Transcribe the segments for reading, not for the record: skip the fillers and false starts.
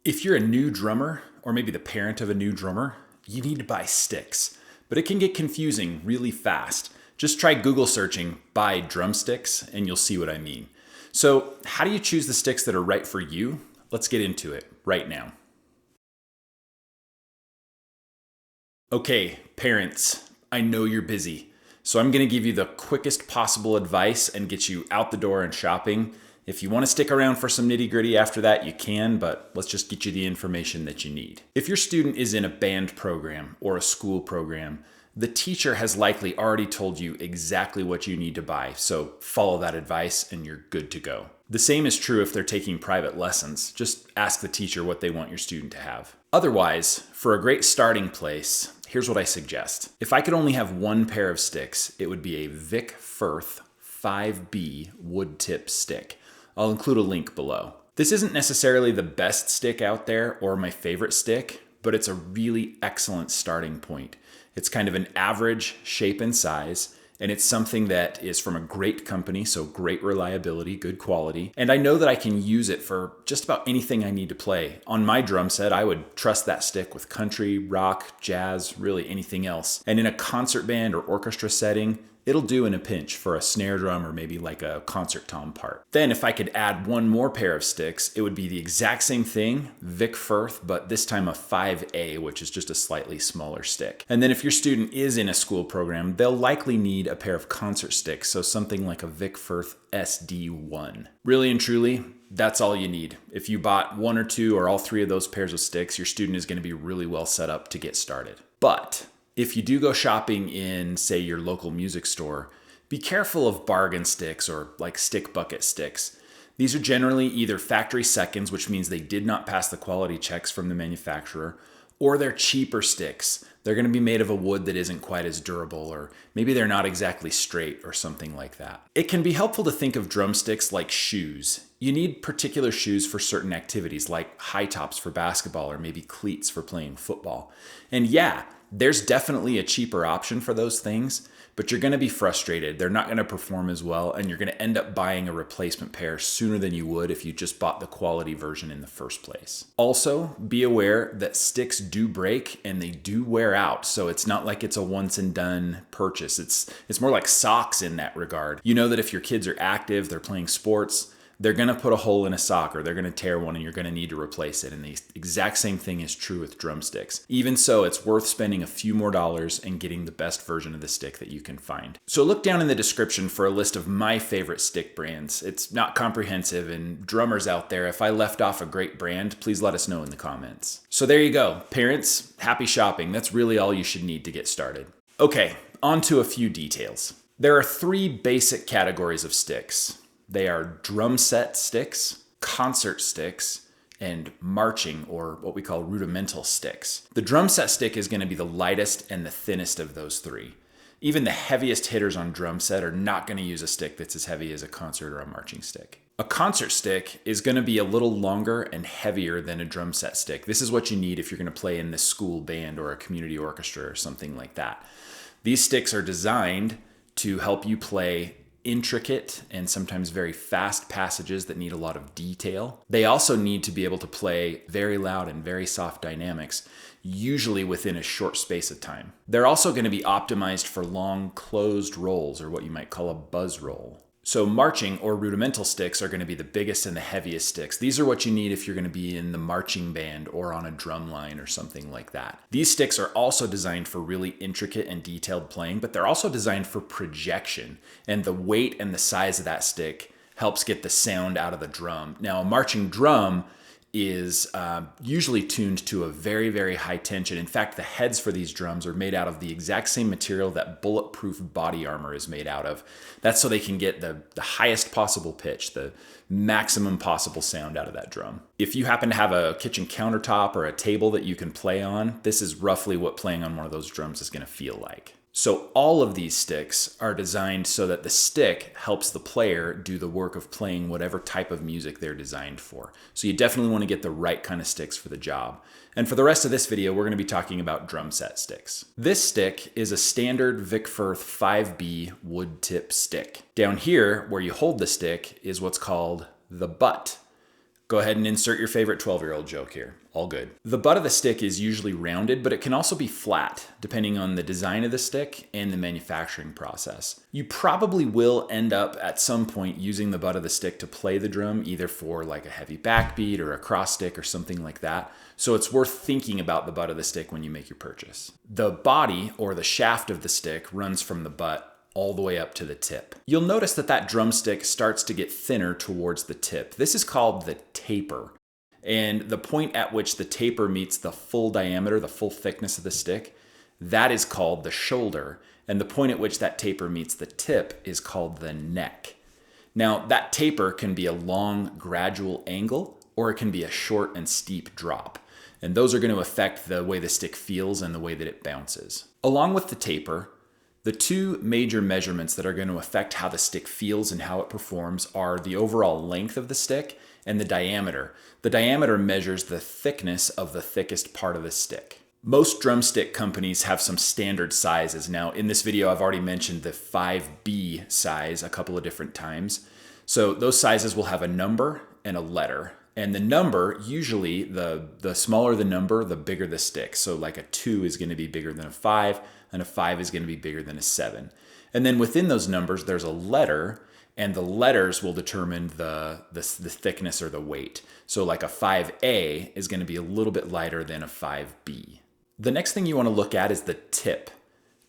If you're a new drummer, or maybe the parent of a new drummer, you need to buy sticks. But it can get confusing really fast. Just try Google searching "buy drumsticks" and you'll see what I mean. So, how do you choose the sticks that are right for you? Let's get into it right now. Okay, parents, I know you're busy, so I'm going to give you the quickest possible advice and get you out the door and shopping. If you want to stick around for some nitty-gritty after that, you can, but let's just get you the information that you need. If your student is in a band program or a school program, the teacher has likely already told you exactly what you need to buy, so follow that advice and you're good to go. The same is true if they're taking private lessons. Just ask the teacher what they want your student to have. Otherwise, for a great starting place, here's what I suggest. If I could only have one pair of sticks, it would be a Vic Firth 5B wood tip stick. I'll include a link below. This isn't necessarily the best stick out there or my favorite stick, but it's a really excellent starting point. It's kind of an average shape and size, and it's something that is from a great company, so great reliability, good quality. And I know that I can use it for just about anything I need to play. On my drum set, I would trust that stick with country, rock, jazz, really anything else. And in a concert band or orchestra setting, it'll do in a pinch for a snare drum or maybe like a concert tom part. Then if I could add one more pair of sticks, it would be the exact same thing, Vic Firth, but this time a 5A, which is just a slightly smaller stick. And then if your student is in a school program, they'll likely need a pair of concert sticks, so something like a Vic Firth SD1. Really and truly, that's all you need. If you bought one or two or all three of those pairs of sticks, your student is going to be really well set up to get started. But if you do go shopping in, say, your local music store, be careful of bargain sticks or like stick bucket sticks. These are generally either factory seconds, which means they did not pass the quality checks from the manufacturer, or they're cheaper sticks. They're going to be made of a wood that isn't quite as durable, or maybe they're not exactly straight or something like that. It can be helpful to think of drumsticks like shoes. You need particular shoes for certain activities, like high tops for basketball or maybe cleats for playing football. And yeah, there's definitely a cheaper option for those things, but you're going to be frustrated. They're not going to perform as well, and you're going to end up buying a replacement pair sooner than you would if you just bought the quality version in the first place. Also, be aware that sticks do break and they do wear out, so it's not like it's a once and done purchase. It's more like socks in that regard. You know that if your kids are active, they're playing sports, they're going to put a hole in a sock or they're going to tear one and you're going to need to replace it. And the exact same thing is true with drumsticks. Even so, it's worth spending a few more dollars and getting the best version of the stick that you can find. So look down in the description for a list of my favorite stick brands. It's not comprehensive, and drummers out there, if I left off a great brand, please let us know in the comments. So there you go. Parents, happy shopping. That's really all you should need to get started. Okay, on to a few details. There are three basic categories of sticks. They are drum set sticks, concert sticks, and marching, or what we call rudimental sticks. The drum set stick is going to be the lightest and the thinnest of those three. Even the heaviest hitters on drum set are not going to use a stick that's as heavy as a concert or a marching stick. A concert stick is going to be a little longer and heavier than a drum set stick. This is what you need if you're going to play in the school band or a community orchestra or something like that. These sticks are designed to help you play intricate and sometimes very fast passages that need a lot of detail. They also need to be able to play very loud and very soft dynamics, usually within a short space of time. They're also going to be optimized for long closed rolls, or what you might call a buzz roll. So marching or rudimental sticks are going to be the biggest and the heaviest sticks. These are what you need if you're going to be in the marching band or on a drum line or something like that. These sticks are also designed for really intricate and detailed playing, but they're also designed for projection, and the weight and the size of that stick helps get the sound out of the drum. Now, a marching drum is usually tuned to a very, very high tension. In fact, the heads for these drums are made out of the exact same material that bulletproof body armor is made out of. That's so they can get the highest possible pitch, the maximum possible sound out of that drum. If you happen to have a kitchen countertop or a table that you can play on, this is roughly what playing on one of those drums is going to feel like. So all of these sticks are designed so that the stick helps the player do the work of playing whatever type of music they're designed for. So you definitely want to get the right kind of sticks for the job. And for the rest of this video, we're going to be talking about drum set sticks. This stick is a standard Vic Firth 5B wood tip stick. Down here, where you hold the stick, is what's called the butt. Go ahead and insert your favorite 12-year-old joke here. All good. The butt of the stick is usually rounded, but it can also be flat, depending on the design of the stick and the manufacturing process. You probably will end up at some point using the butt of the stick to play the drum, either for like a heavy backbeat or a cross stick or something like that. So it's worth thinking about the butt of the stick when you make your purchase. The body, or the shaft of the stick, runs from the butt all the way up to the tip. You'll notice that that drumstick starts to get thinner towards the tip. This is called the taper. And the point at which the taper meets the full diameter, the full thickness of the stick, that is called the shoulder. And the point at which that taper meets the tip is called the neck. Now, that taper can be a long, gradual angle, or it can be a short and steep drop. And those are going to affect the way the stick feels and the way that it bounces. Along with the taper, the two major measurements that are going to affect how the stick feels and how it performs are the overall length of the stick and the diameter. The diameter measures the thickness of the thickest part of the stick. Most drumstick companies have some standard sizes. Now, in this video, I've already mentioned the 5B size a couple of different times. So those sizes will have a number and a letter. And the number, usually the smaller the number, the bigger the stick. So like a 2 is going to be bigger than a 5, and a 5 is going to be bigger than a 7. And then within those numbers, there's a letter, and the letters will determine the thickness or the weight. So like a 5A is going to be a little bit lighter than a 5B. The next thing you want to look at is the tip.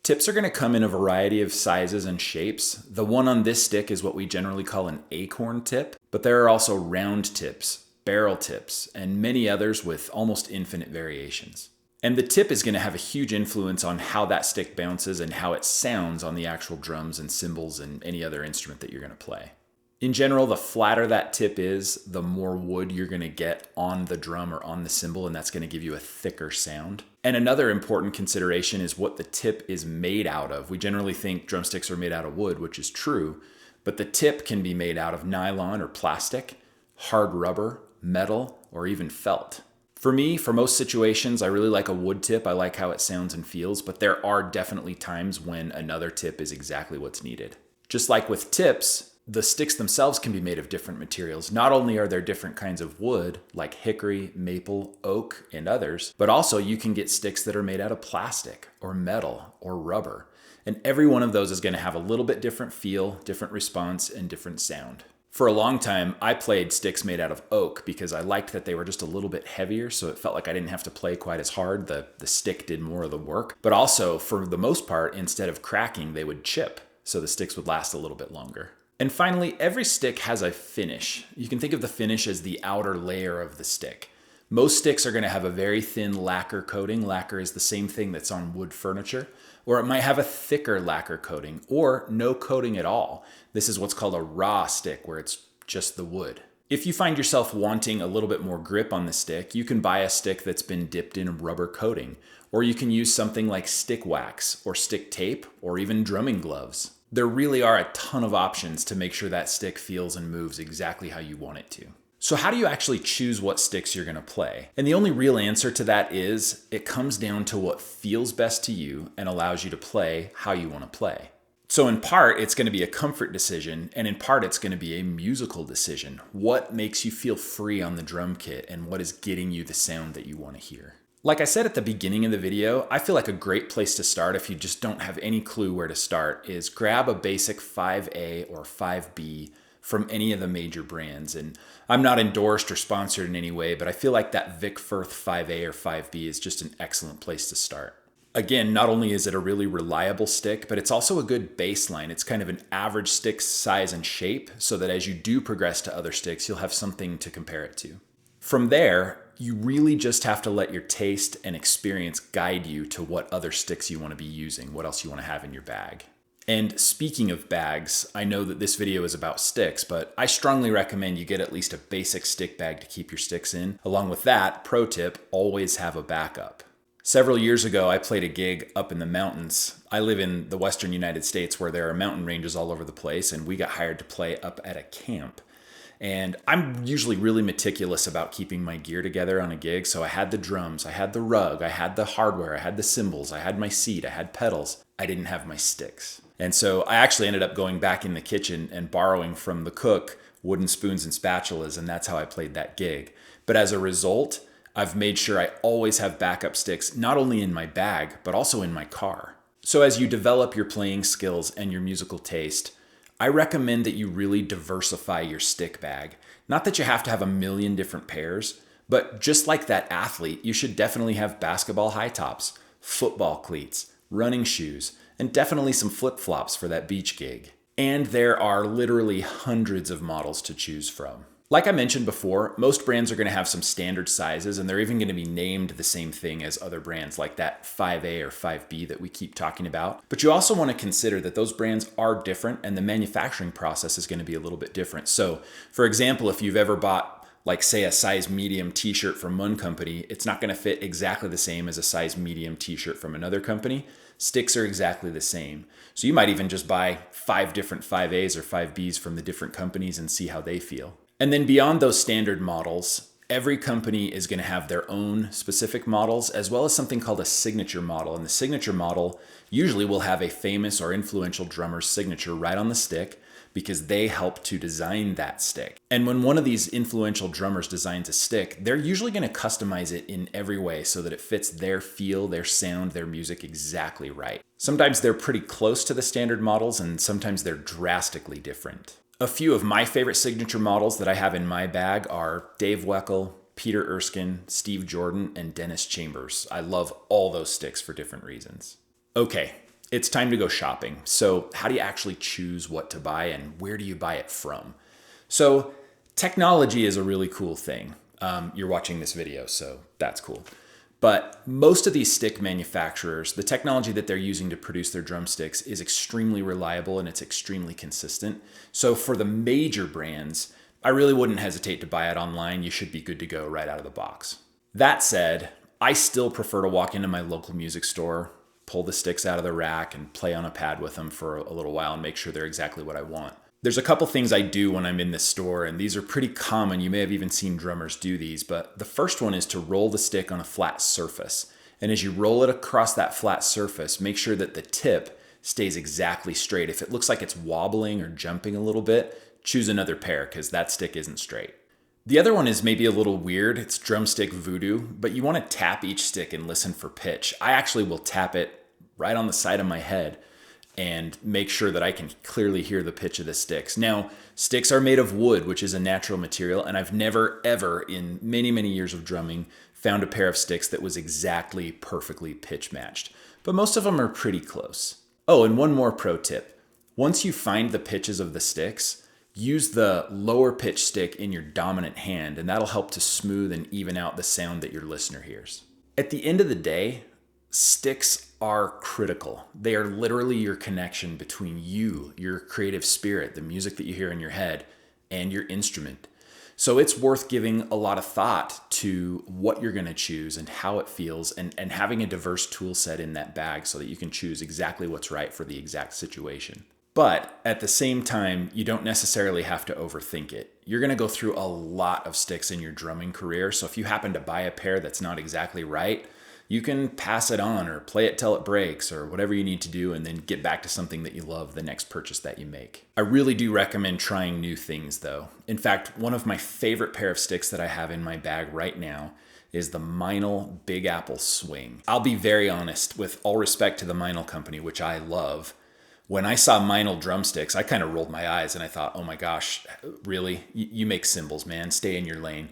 Tips are going to come in a variety of sizes and shapes. The one on this stick is what we generally call an acorn tip, but there are also round tips, barrel tips, and many others with almost infinite variations. And the tip is going to have a huge influence on how that stick bounces and how it sounds on the actual drums and cymbals and any other instrument that you're going to play. In general, the flatter that tip is, the more wood you're going to get on the drum or on the cymbal, and that's going to give you a thicker sound. And another important consideration is what the tip is made out of. We generally think drumsticks are made out of wood, which is true, but the tip can be made out of nylon or plastic, hard rubber, metal, or even felt. For me, for most situations, I really like a wood tip. I like how it sounds and feels, but there are definitely times when another tip is exactly what's needed. Just like with tips, the sticks themselves can be made of different materials. Not only are there different kinds of wood, like hickory, maple, oak, and others, but also you can get sticks that are made out of plastic or metal or rubber. And every one of those is going to have a little bit different feel, different response, and different sound. For a long time, I played sticks made out of oak because I liked that they were just a little bit heavier, so it felt like I didn't have to play quite as hard. The stick did more of the work. But also, for the most part, instead of cracking, they would chip, so the sticks would last a little bit longer. And finally, every stick has a finish. You can think of the finish as the outer layer of the stick. Most sticks are going to have a very thin lacquer coating. Lacquer is the same thing that's on wood furniture. Or it might have a thicker lacquer coating, or no coating at all. This is what's called a raw stick, where it's just the wood. If you find yourself wanting a little bit more grip on the stick, you can buy a stick that's been dipped in a rubber coating, or you can use something like stick wax, or stick tape, or even drumming gloves. There really are a ton of options to make sure that stick feels and moves exactly how you want it to. So how do you actually choose what sticks you're going to play? And the only real answer to that is it comes down to what feels best to you and allows you to play how you want to play. So in part, it's going to be a comfort decision, and in part, it's going to be a musical decision. What makes you feel free on the drum kit, and what is getting you the sound that you want to hear? Like I said at the beginning of the video, I feel like a great place to start if you just don't have any clue where to start is grab a basic 5A or 5B from any of the major brands. And I'm not endorsed or sponsored in any way, but I feel like that Vic Firth 5A or 5B is just an excellent place to start. Again, not only is it a really reliable stick, but it's also a good baseline. It's kind of an average stick size and shape, so that as you do progress to other sticks, you'll have something to compare it to. From there, you really just have to let your taste and experience guide you to what other sticks you want to be using, what else you want to have in your bag. And speaking of bags, I know that this video is about sticks, but I strongly recommend you get at least a basic stick bag to keep your sticks in. Along with that, pro tip, always have a backup. Several years ago, I played a gig up in the mountains. I live in the western United States where there are mountain ranges all over the place, and we got hired to play up at a camp. And I'm usually really meticulous about keeping my gear together on a gig, so I had the drums, I had the rug, I had the hardware, I had the cymbals, I had my seat, I had pedals. I didn't have my sticks. And so I actually ended up going back in the kitchen and borrowing from the cook wooden spoons and spatulas, and that's how I played that gig. But as a result, I've made sure I always have backup sticks, not only in my bag, but also in my car. So as you develop your playing skills and your musical taste, I recommend that you really diversify your stick bag. Not that you have to have a million different pairs, but just like that athlete, you should definitely have basketball high tops, football cleats, running shoes, and definitely some flip-flops for that beach gig. And there are literally hundreds of models to choose from. Like I mentioned before, most brands are going to have some standard sizes, and they're even going to be named the same thing as other brands like that 5A or 5B that we keep talking about. But you also want to consider that those brands are different and the manufacturing process is going to be a little bit different. So for example, if you've ever bought like say a size medium t-shirt from one company, it's not going to fit exactly the same as a size medium t-shirt from another company. Sticks are exactly the same. So you might even just buy 5 different 5As or 5Bs from the different companies and see how they feel. And then beyond those standard models, every company is going to have their own specific models, as well as something called a signature model. And the signature model usually will have a famous or influential drummer's signature right on the stick because they help to design that stick. And when one of these influential drummers designs a stick, they're usually going to customize it in every way so that it fits their feel, their sound, their music exactly right. Sometimes they're pretty close to the standard models, and sometimes they're drastically different. A few of my favorite signature models that I have in my bag are Dave Weckl, Peter Erskine, Steve Jordan, and Dennis Chambers. I love all those sticks for different reasons. Okay, it's time to go shopping. So how do you actually choose what to buy and where do you buy it from? So technology is a really cool thing. You're watching this video, so that's cool. But most of these stick manufacturers, the technology that they're using to produce their drumsticks is extremely reliable and it's extremely consistent. So for the major brands, I really wouldn't hesitate to buy it online. You should be good to go right out of the box. That said, I still prefer to walk into my local music store, pull the sticks out of the rack and play on a pad with them for a little while and make sure they're exactly what I want. There's a couple things I do when I'm in this store, and these are pretty common. You may have even seen drummers do these, but the first one is to roll the stick on a flat surface. And as you roll it across that flat surface, make sure that the tip stays exactly straight. If it looks like it's wobbling or jumping a little bit, choose another pair because that stick isn't straight. The other one is maybe a little weird. It's drumstick voodoo, but you want to tap each stick and listen for pitch. I actually will tap it right on the side of my head and make sure that I can clearly hear the pitch of the sticks. Now, sticks are made of wood, which is a natural material, and I've never, ever, in many, many years of drumming, found a pair of sticks that was exactly perfectly pitch matched. But most of them are pretty close. Oh, and one more pro tip. Once you find the pitches of the sticks, use the lower pitch stick in your dominant hand, and that'll help to smooth and even out the sound that your listener hears. At the end of the day, sticks are critical. They are literally your connection between you, your creative spirit, the music that you hear in your head, and your instrument. So it's worth giving a lot of thought to what you're going to choose and how it feels, and having a diverse tool set in that bag so that you can choose exactly what's right for the exact situation. But at the same time, you don't necessarily have to overthink it. You're going to go through a lot of sticks in your drumming career, so if you happen to buy a pair that's not exactly right, you can pass it on or play it till it breaks or whatever you need to do and then get back to something that you love the next purchase that you make. I really do recommend trying new things though. In fact, one of my favorite pair of sticks that I have in my bag right now is the Meinl Big Apple Swing. I'll be very honest, with all respect to the Meinl company, which I love. When I saw Meinl drumsticks, I kind of rolled my eyes and I thought, oh my gosh, really? You make cymbals, man. Stay in your lane.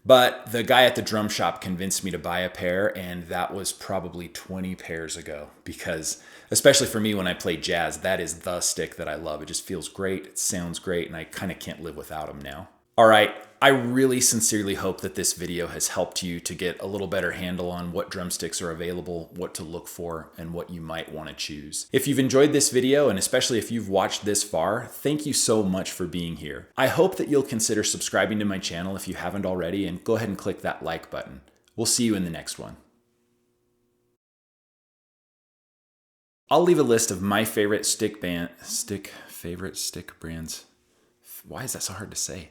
But the guy at the drum shop convinced me to buy a pair, and that was probably 20 pairs ago because, especially for me when I play jazz, that is the stick that I love. It just feels great, it sounds great, and I kind of can't live without them now. All right, I really sincerely hope that this video has helped you to get a little better handle on what drumsticks are available, what to look for, and what you might want to choose. If you've enjoyed this video, and especially if you've watched this far, thank you so much for being here. I hope that you'll consider subscribing to my channel if you haven't already, and go ahead and click that like button. We'll see you in the next one. I'll leave a list of my favorite stick brands. Why is that so hard to say?